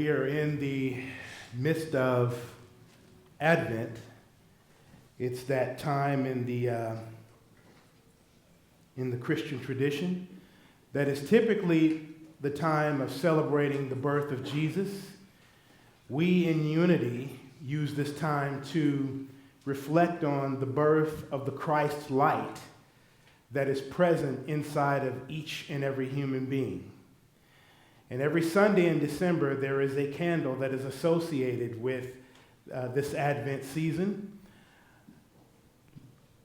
We are in the midst of Advent. It's that time in the Christian tradition that is typically the time of celebrating the birth of Jesus. We in Unity use this time to reflect on the birth of the Christ light that is present inside of each and every human being. And every Sunday in December, there is a candle that is associated with this Advent season.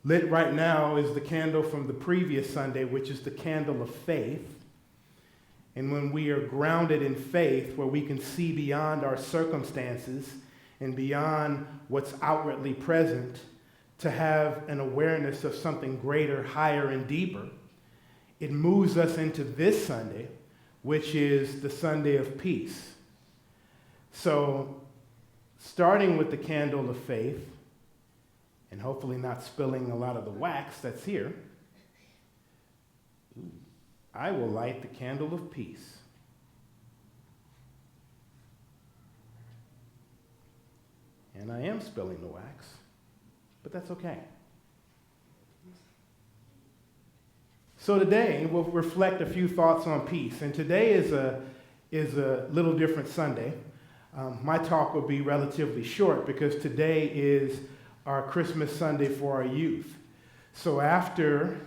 Lit right now is the candle from the previous Sunday, which is the candle of faith. And when we are grounded in faith, where we can see beyond our circumstances and beyond what's outwardly present, to have an awareness of something greater, higher, and deeper, it moves us into this Sunday, which is the Sunday of peace. So, starting with the candle of faith, and hopefully not spilling a lot of the wax that's here, I will light the candle of peace. And I am spilling the wax, but that's okay. So today we'll reflect a few thoughts on peace, and today is a little different Sunday. My talk will be relatively short because today is our Christmas Sunday for our youth. So after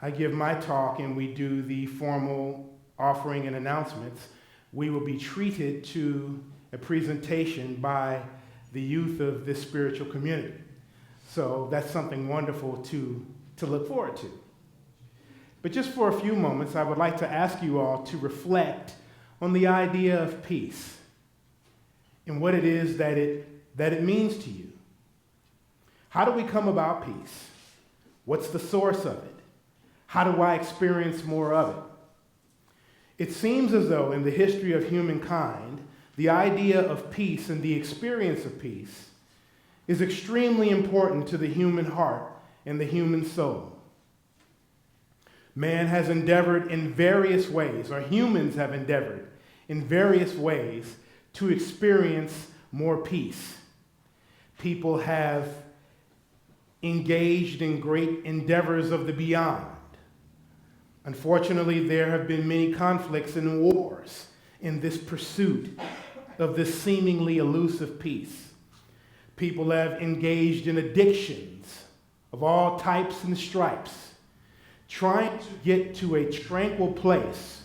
I give my talk and we do the formal offering and announcements, we will be treated to a presentation by the youth of this spiritual community. So that's something wonderful to look forward to. But just for a few moments, I would like to ask you all to reflect on the idea of peace and what it is that it means to you. How do we come about peace? What's the source of it? How do I experience more of it? It seems as though in the history of humankind, the idea of peace and the experience of peace is extremely important to the human heart and the human soul. Man has endeavored in various ways, or humans have endeavored in various ways to experience more peace. People have engaged in great endeavors of the beyond. Unfortunately, there have been many conflicts and wars in this pursuit of this seemingly elusive peace. People have engaged in addictions of all types and stripes, trying to get to a tranquil place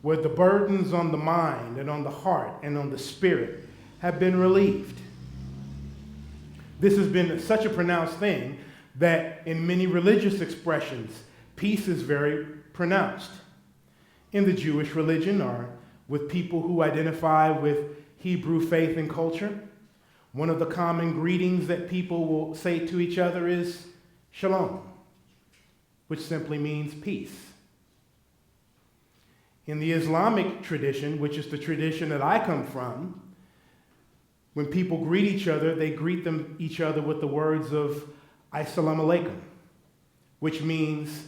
where the burdens on the mind and on the heart and on the spirit have been relieved. This has been such a pronounced thing that in many religious expressions, peace is very pronounced. In the Jewish religion, or with people who identify with Hebrew faith and culture, one of the common greetings that people will say to each other is shalom, which simply means peace. In the Islamic tradition, which is the tradition that I come from, when people greet each other, they greet each other with the words of Assalamu alaikum, which means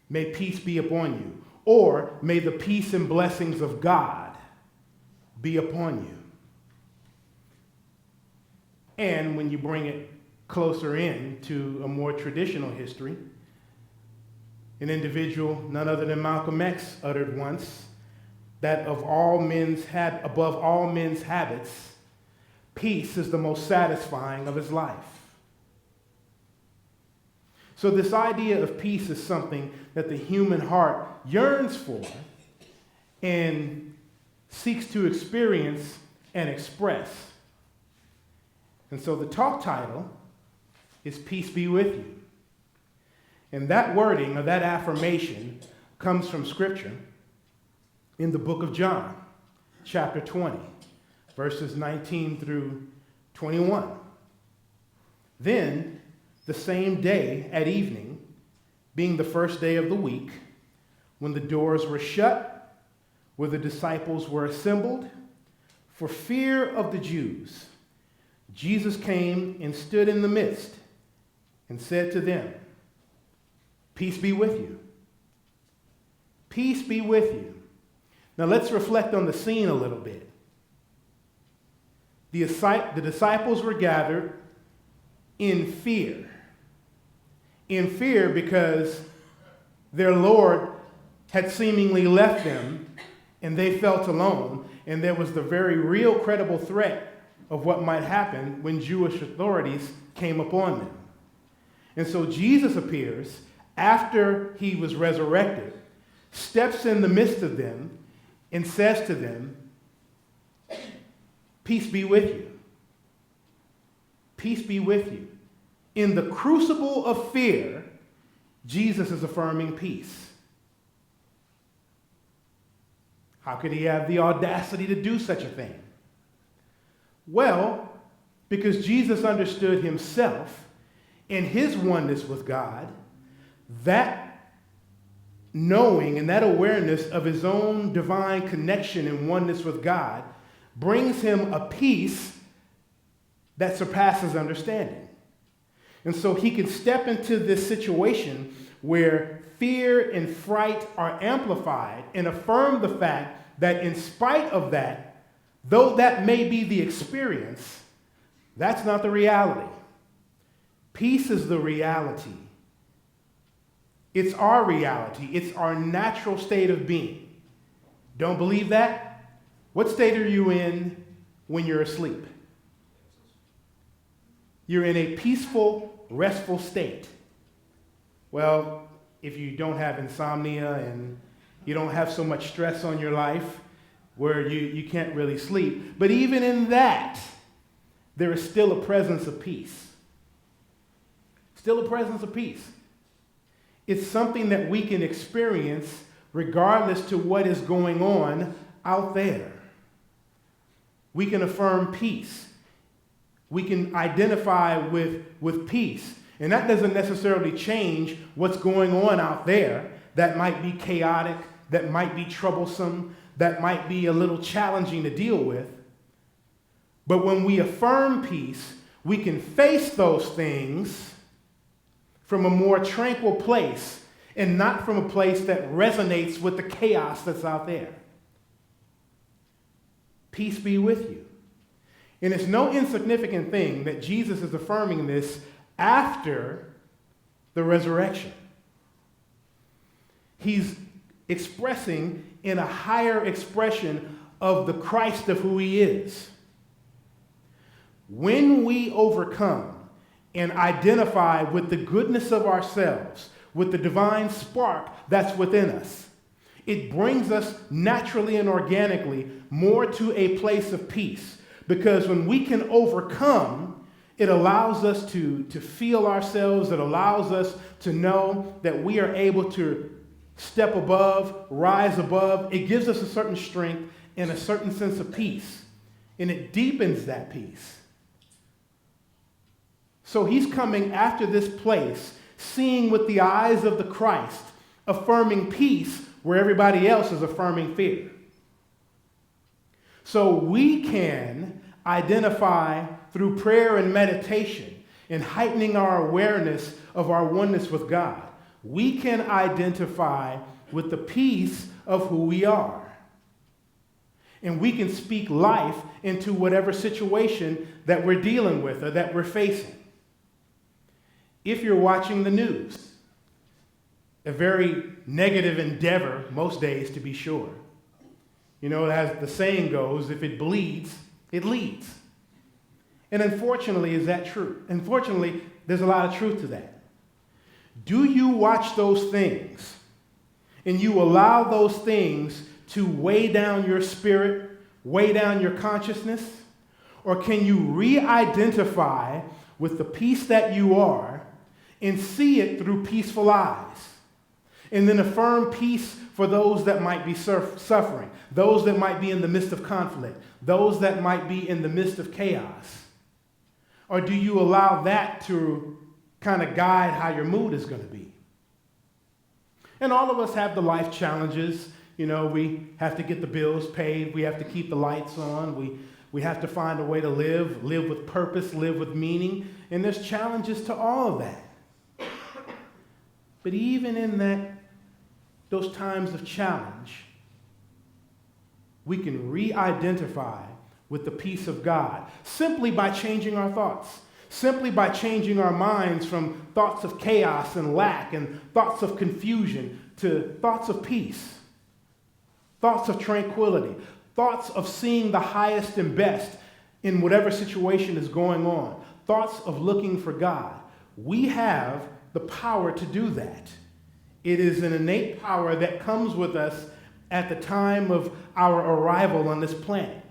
may peace be upon you, or may the peace and blessings of God be upon you. And when you bring it closer in to a more traditional history, an individual, none other than Malcolm X, uttered once that above all men's habits, peace is the most satisfying of his life. So this idea of peace is something that the human heart yearns for and seeks to experience and express. And so the talk title is Peace Be With You. And that wording or that affirmation comes from Scripture in the book of John, chapter 20, verses 19 through 21. Then, the same day at evening, being the first day of the week, when the doors were shut, where the disciples were assembled, for fear of the Jews, Jesus came and stood in the midst and said to them, "Peace be with you." Peace be with you. Now let's reflect on the scene a little bit. the disciples were gathered in fear. In fear because their Lord had seemingly left them and they felt alone. And there was the very real credible threat of what might happen when Jewish authorities came upon them. And so Jesus appears after he was resurrected, steps in the midst of them, and says to them, "Peace be with you. Peace be with you." In the crucible of fear, Jesus is affirming peace. How could he have the audacity to do such a thing? Well, because Jesus understood himself and his oneness with God, that knowing and that awareness of his own divine connection and oneness with God brings him a peace that surpasses understanding. And so he can step into this situation where fear and fright are amplified and affirm the fact that in spite of that, though that may be the experience, that's not the reality. Peace is the reality. It's our reality. It's our natural state of being. Don't believe that? What state are you in when you're asleep? You're in a peaceful, restful state. Well, if you don't have insomnia and you don't have so much stress on your life where you can't really sleep, but even in that, there is still a presence of peace. Still a presence of peace. It's something that we can experience regardless to what is going on out there. We can affirm peace. We can identify with peace. And that doesn't necessarily change what's going on out there that might be chaotic, that might be troublesome, that might be a little challenging to deal with. But when we affirm peace, we can face those things from a more tranquil place and not from a place that resonates with the chaos that's out there. Peace be with you. And it's no insignificant thing that Jesus is affirming this after the resurrection. He's expressing in a higher expression of the Christ of who he is. When we overcome and identify with the goodness of ourselves, with the divine spark that's within us, it brings us naturally and organically more to a place of peace. Because when we can overcome, it allows us to feel ourselves. It allows us to know that we are able to step above, rise above. It gives us a certain strength and a certain sense of peace. And it deepens that peace. So he's coming after this place, seeing with the eyes of the Christ, affirming peace where everybody else is affirming fear. So we can identify through prayer and meditation and heightening our awareness of our oneness with God. We can identify with the peace of who we are. And we can speak life into whatever situation that we're dealing with or that we're facing. If you're watching the news, a very negative endeavor most days, to be sure. You know, as the saying goes, if it bleeds, it leads. And unfortunately, is that true? Unfortunately, there's a lot of truth to that. Do you watch those things and you allow those things to weigh down your spirit, weigh down your consciousness? Or can you re-identify with the peace that you are and see it through peaceful eyes? And then affirm peace for those that might be suffering, those that might be in the midst of conflict, those that might be in the midst of chaos? Or do you allow that to kind of guide how your mood is going to be? And all of us have the life challenges. You know, we have to get the bills paid. We have to keep the lights on. We have to find a way to live with purpose, live with meaning. And there's challenges to all of that. But even in those times of challenge, we can re-identify with the peace of God simply by changing our thoughts, simply by changing our minds from thoughts of chaos and lack and thoughts of confusion to thoughts of peace, thoughts of tranquility, thoughts of seeing the highest and best in whatever situation is going on, thoughts of looking for God. We have the power to do that. It is an innate power that comes with us at the time of our arrival on this planet.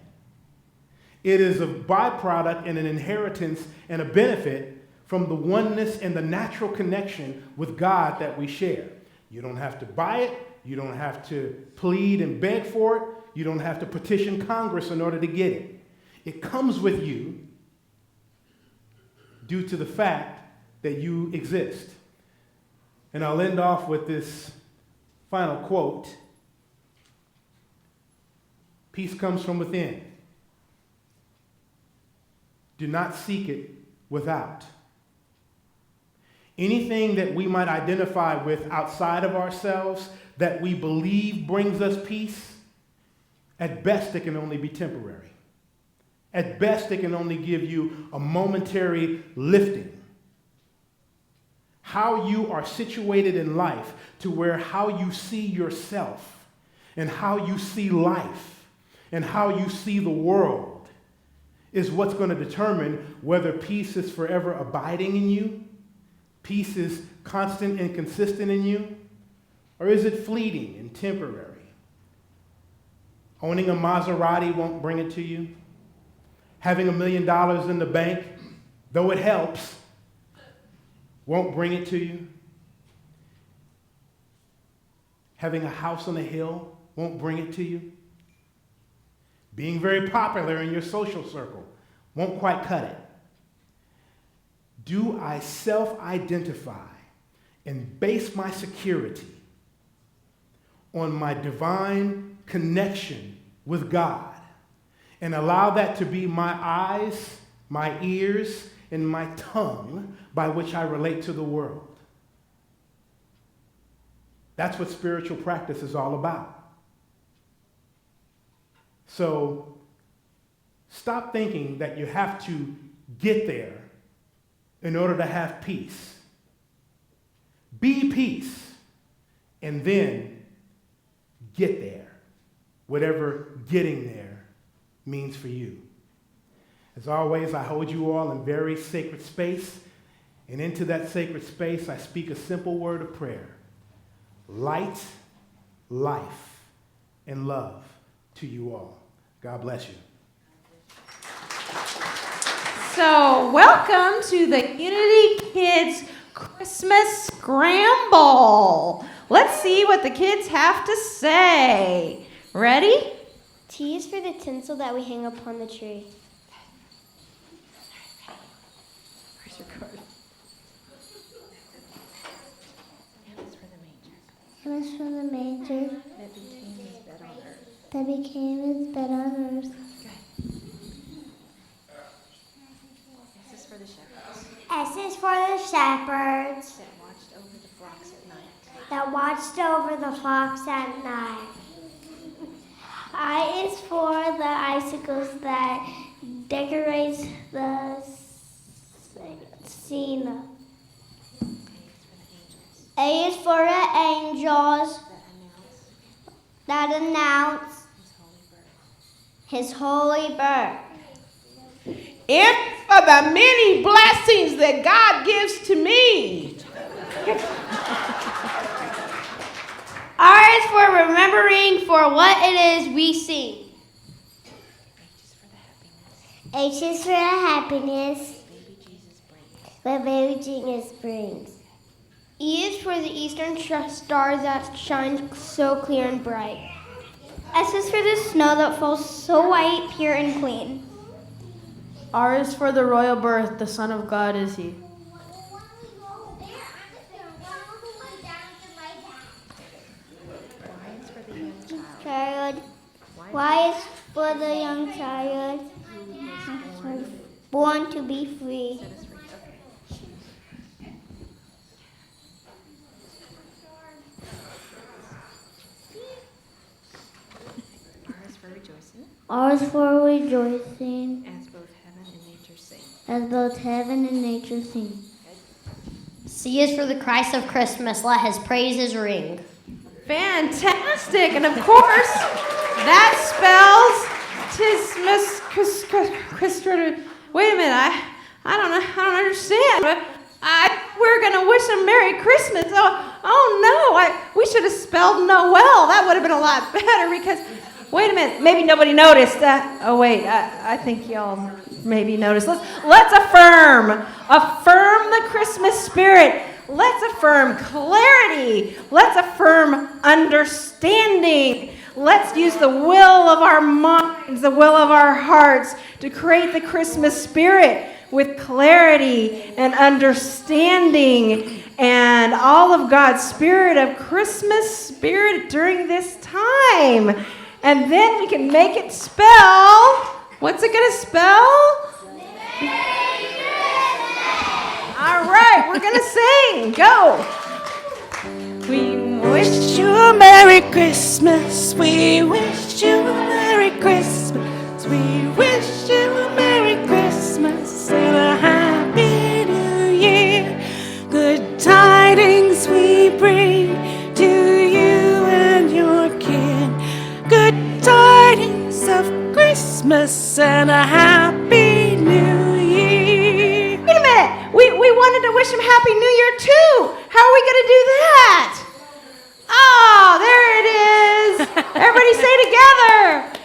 It is a byproduct and an inheritance and a benefit from the oneness and the natural connection with God that we share. You don't have to buy it. You don't have to plead and beg for it. You don't have to petition Congress in order to get it. It comes with you due to the fact that you exist. And I'll end off with this final quote. Peace comes from within. Do not seek it without. Anything that we might identify with outside of ourselves that we believe brings us peace, at best it can only be temporary. At best it can only give you a momentary lifting. How you are situated in life to where how you see yourself and how you see life and how you see the world is what's going to determine whether peace is forever abiding in you, peace is constant and consistent in you, or is it fleeting and temporary? Owning a Maserati won't bring it to you. Having $1 million in the bank, though it helps, won't bring it to you. Having a house on a hill won't bring it to you. Being very popular in your social circle won't quite cut it. Do I self-identify and base my security on my divine connection with God and allow that to be my eyes, my ears, and my tongue by which I relate to the world? That's what spiritual practice is all about. So stop thinking that you have to get there in order to have peace. Be peace, and then get there, whatever getting there means for you. As always, I hold you all in very sacred space, and into that sacred space, I speak a simple word of prayer. Light, life, and love to you all. God bless you. So, welcome to the Unity Kids Christmas Scramble. Let's see what the kids have to say. Ready? T is for the tinsel that we hang up on the tree. Where's your card? M is for the manger that became his bed on earth. S is for the shepherds S is for the shepherds that watched over the flocks at night. I is for the icicles that decorate the scene. A is for the angels that announce his holy birth. If for the many blessings that God gives to me. R is for remembering for what it is we sing. H is for the happiness that baby Jesus brings. E is for the eastern star that shines so clear and bright. S is for the snow that falls so white, pure, and clean. R is for the royal birth, the Son of God is he. Child. Y is for the young child born to be free. R is for rejoicing, As both heaven and nature sing. as both heaven and nature sing. C is for the Christ of Christmas. Let his praises ring. Fantastic. And of course, that spells Tismus Christmas. Wait a minute. I don't understand. We're going to wish them Merry Christmas. Oh no. We should have spelled Noel. That would have been a lot better because, wait a minute. Maybe nobody noticed that. Oh, wait. I think y'all maybe noticed. Let's affirm the Christmas spirit. Let's affirm clarity. Let's affirm understanding. Let's use the will of our minds, the will of our hearts to create the Christmas spirit with clarity and understanding and all of God's spirit of Christmas spirit during this time. And then we can make it spell. What's it going to spell? All right, we're going to sing. Go. We wish you a Merry Christmas. We wish you a Merry Christmas. We wish you a Merry Christmas and a Happy New Year. Good tidings we bring to you and your kin. Good tidings of Christmas and a Happy New Year. Wait a minute. We wanted to wish him Happy New Year too. How are we going to do that? Oh, there it is. Everybody say together.